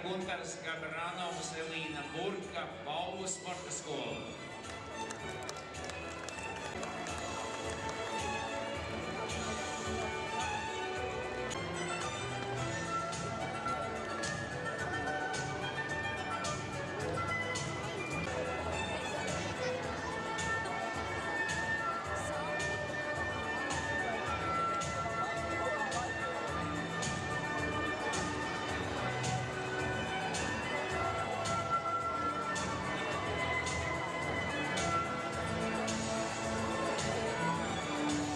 Gunārs Gabranovs, Elīna Burka, Paulu sporta skola.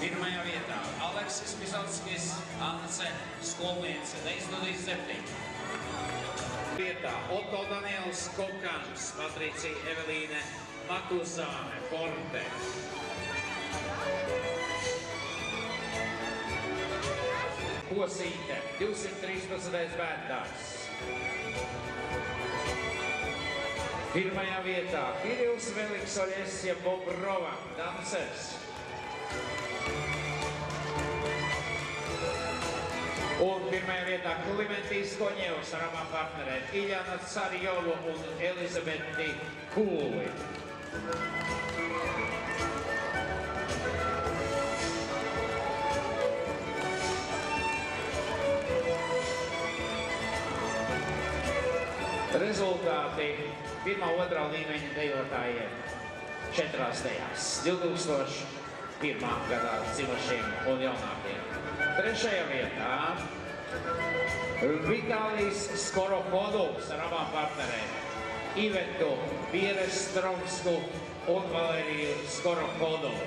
Pirmajā vietā Aleksis Pisalskis, Ance, skolniece, 927. Vietā Otto Daniels Kokans, Patricija Evelīne Matuzāne, Forte. Kosīte, 213. bērndārs. Pirmajā vietā Kirils Veliks Oļesja Bobrova, dancers. Un pirmajā vietā Klimentīs Koņevs ar abām partnerēm Iļana Carjovu un Elizabeti Kūli. Rezultāti pirmā, otrā līmeņa dejotājiem 4 dejās 2001. gadā dzimušiem un jaunākiem. Trešajā vietā Vitālijs Skorohodovs ar abām partnerēm Ivetu Bierestromsku un Valēriju Skorohodovu.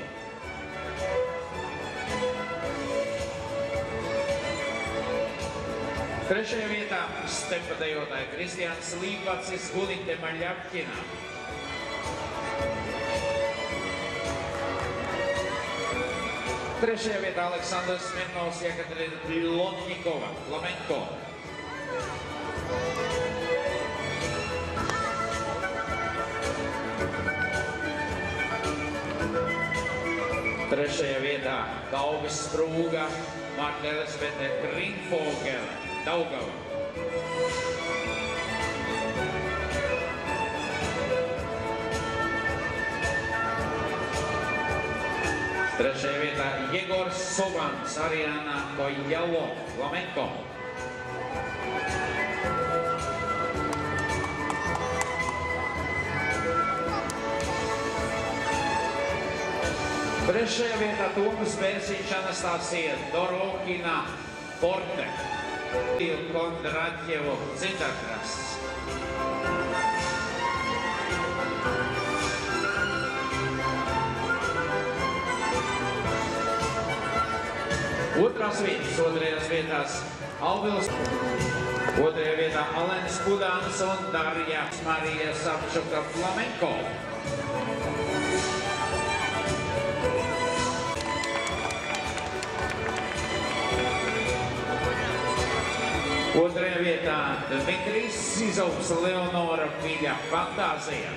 Trešajā vietā stepa dejotāja Kristiāns Līpacis Gulinte Maļapkina. Trešajā vietā Aleksandrs Smirnovs, Jekaterina Lotnikova, flamenko. Trešajā vietā Gaugas Strūga, Marta Elisabete Grinfogele, Daugava. Trešajā vietā Jegors Sovans, Ariana Kojalo, flamenko. Trešajā vietā Tomas Bērziņš, Anastasija Dorokina, Forte. Kondratjevu, Zindarkrasts. Otrās vietas, otrajās vietās Alvils, otrajā vietā Alens Kudāns un Darja Marija Savčuka, flamenko. Otrajā vietā Dmitrijs Sizovs, Leonora Viļa, Fantāzija.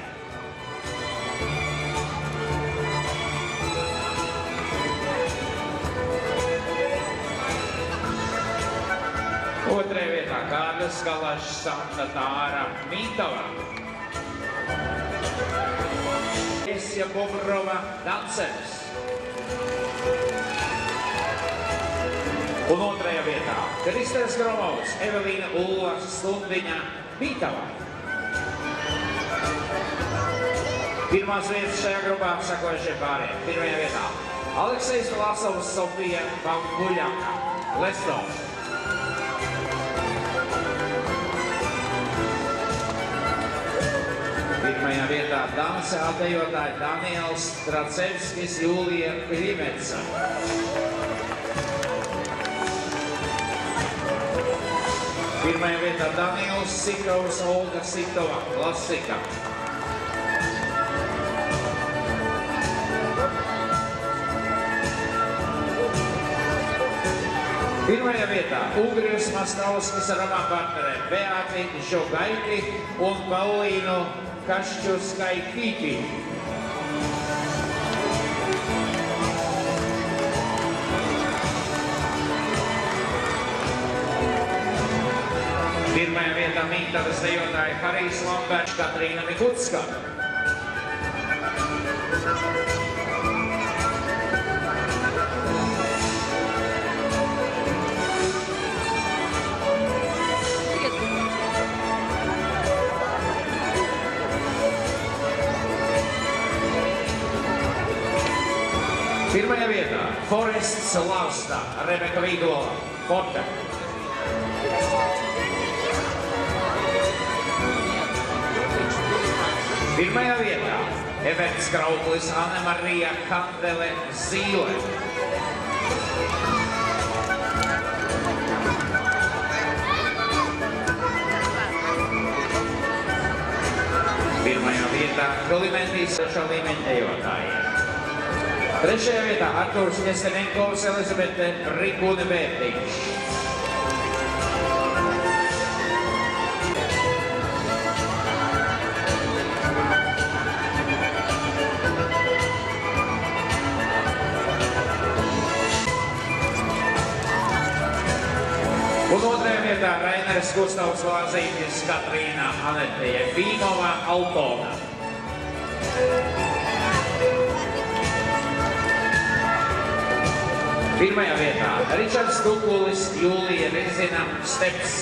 Otrajā vietā Kārlis Kalašs, Santa Tāra, Mītava. Esja Bobrova, dancers. Un otrajā vietā Kristers Gromovs, Evelīna Ulla Stundiņa, Mītava. Pirmās vietas šajā grupā sakojušie pārējiem. Pirmajā vietā Aleksejs Vlasovs, Sofija Pambuļaka, Lesto. Pirmajā vietā danse atdejotāji Daniels Tracevskis, Jūlija Krimeca. Pirmajā vietā Daniels Sikovs, Olga Sitova, klasika. Pirmajā vietā Ugrijus Mastalskis ar abām partnerēm Beāti Žogaiti un Paulīnu Kašķuskaitīti. Pirmajā vietā vietā Mītādas dejotāji Harijs Lamberts, Katrīna Mikutska. Pirmajā vietā Forests Lausta, Rebeka Vīdola, Forte. Pirmajā vietā Everts Krauklis, Anne Marija Kandele Zīle. Pirmajā vietā Klimentīs trešā līmeņa ejotājiem. Trešajā vietā Artūrs Nestenenkovs, Elizabete Rikūne Bērtiņš. Un otrajā vietā Rainers Gustavs Vāzītis, Katrīna Anete Jefīmova, Altona. Pirmajā vietā Ričards Tukulis, Jūlija Rizina, Steps.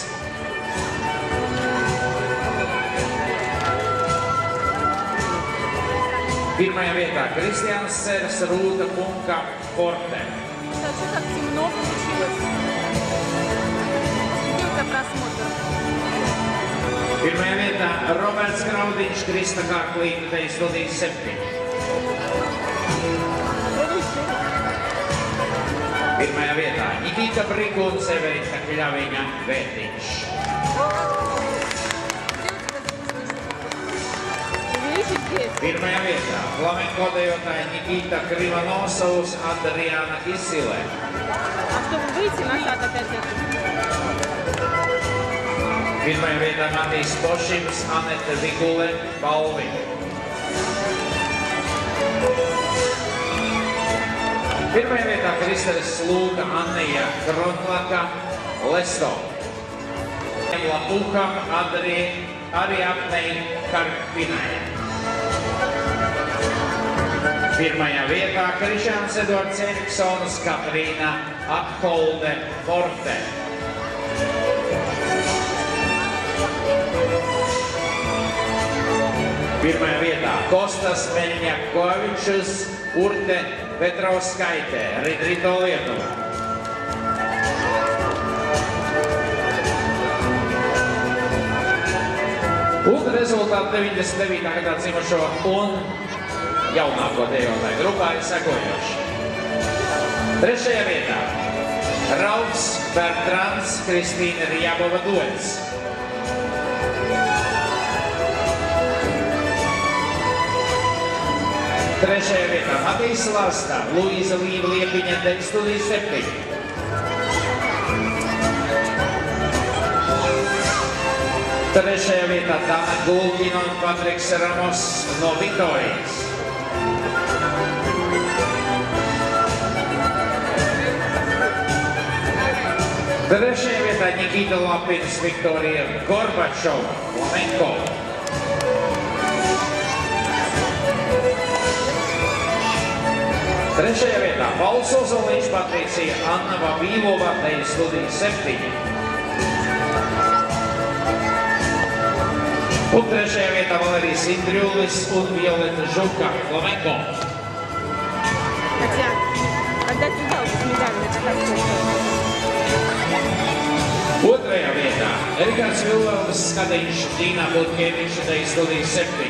Pirmajā vietā Kristiāns Ceres, Rūta Punka, Forte. Pirmajā vietā Roberts Graudiņš, Krista Kārklīna, te studijas 7. Pirmajā vietā Nikita Briku un Severita Kļaviņa Vērtiņš. Pirmajā vietā flamenko dejotāji Nikita Krivanosovs, Adriana Kisile. Pirmajā vietā Matīs Pošims, Anete Vigule, Balvi. Pirmajā vietā Kristeris Lūka, Annija Kronlaka, Lesto. Lapukam, Ariadnei Karpinai. Pirmajā vietā Krišāns Edvards Eriksons, Katrīna Akholde, Forte. Pirmajā vietā Kostas Meļņakovičs, Urte Petrovskaite, Ridrito Lietuva. Un rezultāti 99. gadā dzimušo un jaunāko dejotāju grupā ir sekojoši. Trešajā vietā Rauds Bertrands, Kristīna Rjabova Doļs. Trešajā vietā Matīs Lasta, Luīza Līva Liepiņa, te studijas 7. Trešajā vietā Dana Gulkina un Patriks Ramos no Viktorijas. Trešajā vietā Nikita Lapins, Viktorija Gorbačova, flamenko. Trešajā vietā Pauls Ozoliņš, Patricija Anna Vavīlova, te studijas 7. Un trešajā vietā Valērijas Indriulis un Violeta Žuka, flamenko. Otrajā vietā Rikards Vilveldes Skadiņš, Dīna Budkeviča, te studijas 7.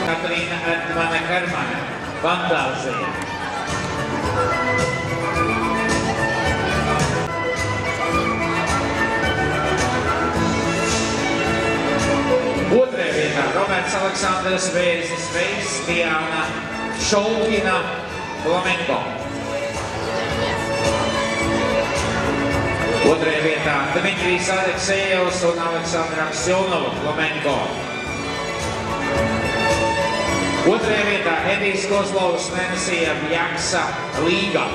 Katrīna Erdmane Hermane, Fantāzija. Otrajā vietā Roberts Aleksandrs Vēzis, Veiss, Diana Šolkina, flamenko. Otrajā vietā Dmitrijs Aleksejevs un Aleksandra Aksionova, flamenko. Otrajā vietā Edijs Kozlovs, Nenesija Jaksa, Līga.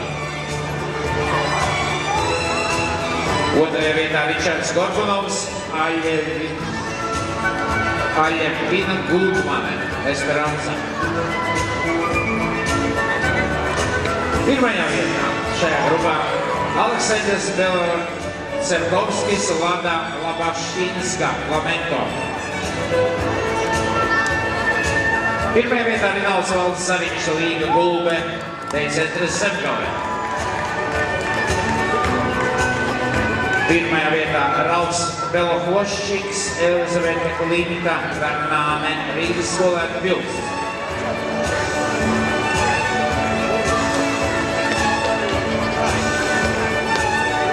Otrajā vietā Ričards Gorbunovs, Aļepina Gultmane, Esperanza. Pirmajā vietā šajā grupā Aleksandrs Belcerkovskis, Lada Labašķinska, Flamenco. Pirmajā vietā Rinalds Valdes Zariņš, Līga Gulbe, Teicentris Zemgale. Pirmajā vietā Ralfs Belohvoščiks, Elizabete Klinika, Vernāne, Rīgas skolēnu Pils.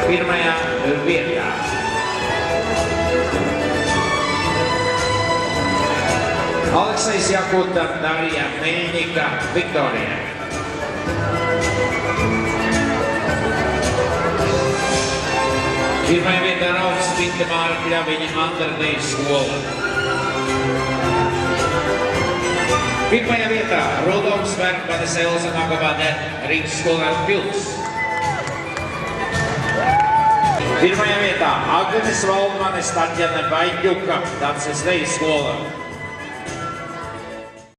Pirmajā vietā Aleksejs Jakuta, Darija Meļņika, Viktorija. Pirmajā vietā Rauds Vintemāra Pļaviņa, Andradijas skola. Pirmajā vietā Rudolfs Verkmanis, Elza Nagavade, Rīgas skolēnu Pils. Pirmajā vietā Agnes Valdmanis, Tatjana Vaļģuka, Daces Dejas skola.